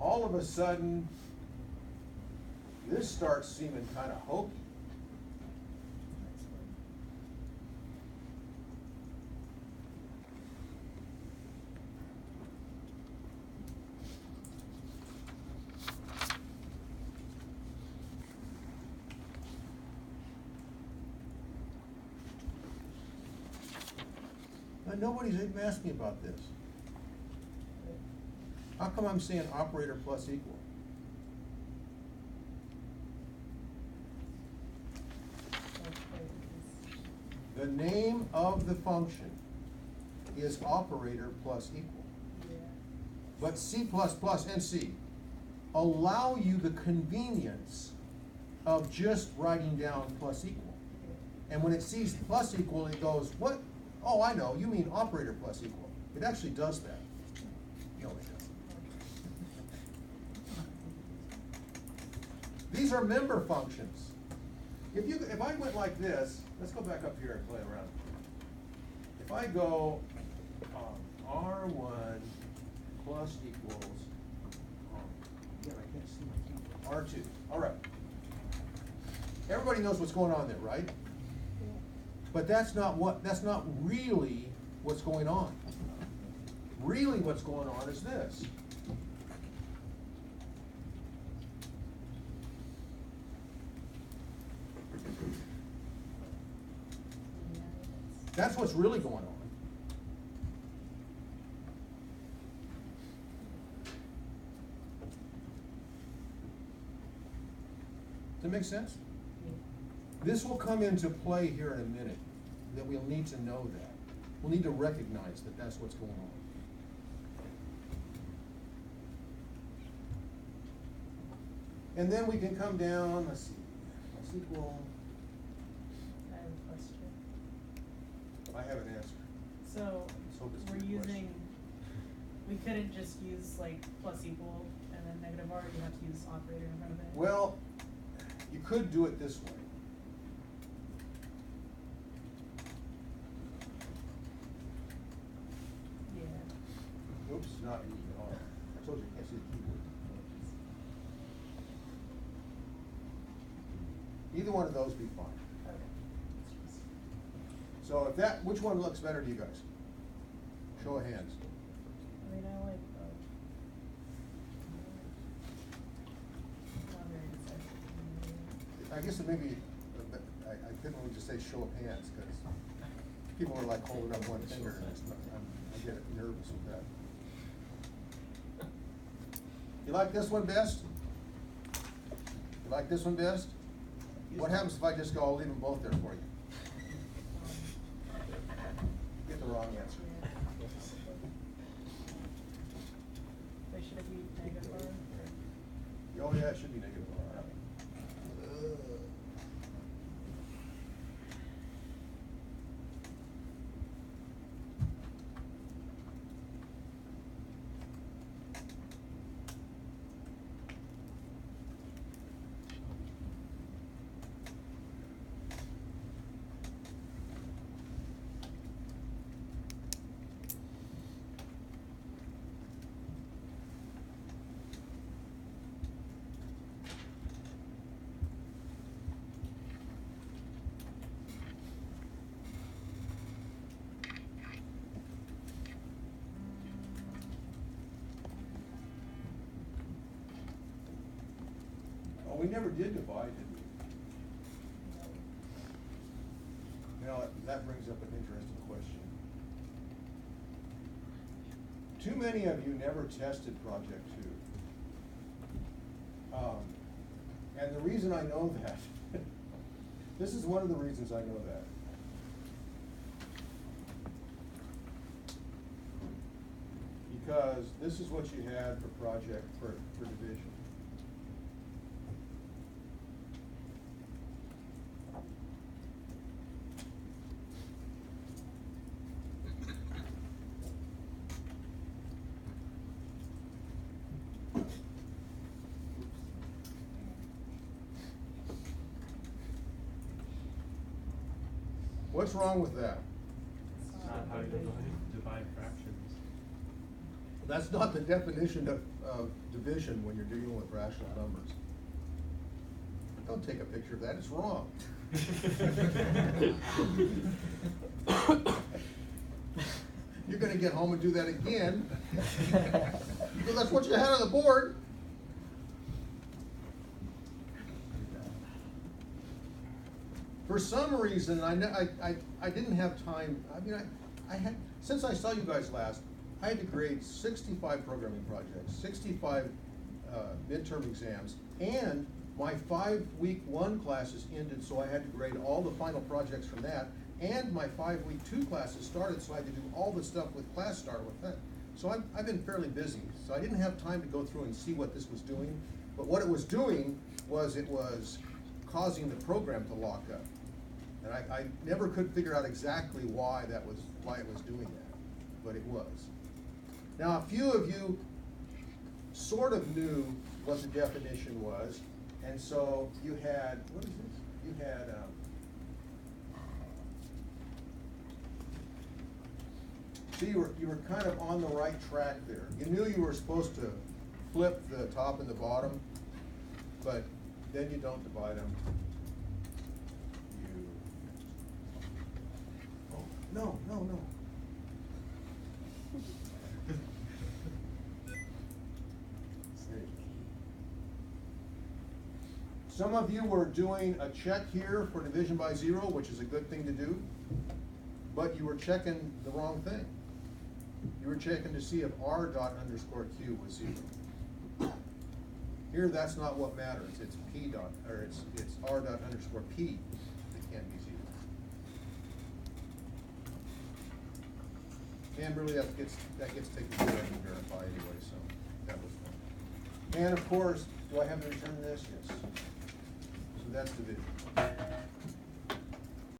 all of a sudden, this starts seeming kind of hokey. Now, nobody's even asked me about this. How come I'm saying operator plus equal? The name of the function is operator plus equal. But C++ and C allow you the convenience of just writing down plus equal. And when it sees plus equal, it goes, what? Oh, I know, you mean operator plus equal. It actually does that. No, it doesn't. These are member functions. If I went like this, let's go back up here and play around. If I go R1 plus equals, again, I can't see my keyboard, R2. All right. Everybody knows what's going on there, right? But that's not really what's going on. Really what's going on is this. That's what's really going on. Does that make sense? This will come into play here in a minute, that we'll need to know that. We'll need to recognize that that's what's going on. And then we can come down, let's see, plus equal. I have a question. I have an answer. So, Let's hope it's a we're good question. using, we couldn't just use like plus equal and then negative R, you have to use operator in front of it? Well, you could do it this way. Yeah. Oops, not E, R. I told you, I can't see the keyboard. Either one of those be fine. Okay. So if that, which one looks better to you guys? Show of hands. I mean, I like both. Not very decisive. I guess it maybe, I couldn't really just say show of hands, because people are like holding up one finger, and it's not, I get nervous with that. You like this one best? You like this one best? What happens if I just go, I'll leave them both there for you? Get the wrong answer. Or should it be negative R? Oh yeah, it should be negative R. Oh, we never did divide, did we? Now, that brings up an interesting question. Too many of you never tested Project 2. And the reason I know that, this is one of the reasons I know that. Because this is what you had for project, for division. What's wrong with that? It's not how you divide fractions. That's not the definition of division when you're dealing with rational numbers. Don't take a picture of that, it's wrong. You're gonna get home and do that again. Because that's what you had on the board. For some reason, I didn't have time, I mean, I had, since I saw you guys last, I had to grade 65 programming projects, 65 midterm exams, and my 5-week 1 classes ended, so I had to grade all the final projects from that, and my 5-week 2 classes started, so I had to do all the stuff with Class Start with that. So I've been fairly busy, so I didn't have time to go through and see what this was doing, but what it was doing was it was causing the program to lock up. And I never could figure out exactly why it was doing that, but it was. Now, a few of you sort of knew what the definition was, and so you had, what is this? You had, see, you were kind of on the right track there. You knew you were supposed to flip the top and the bottom, but then you don't divide them. No. Some of you were doing a check here for division by 0, which is a good thing to do, but you were checking the wrong thing. You were checking to see if r dot underscore q was 0. Here, that's not what matters. It's p dot, or it's r dot underscore p that can't be 0. And really, that gets taken care of and verified anyway, so that was fun. And of course, do I have to return this? Yes. So that's division.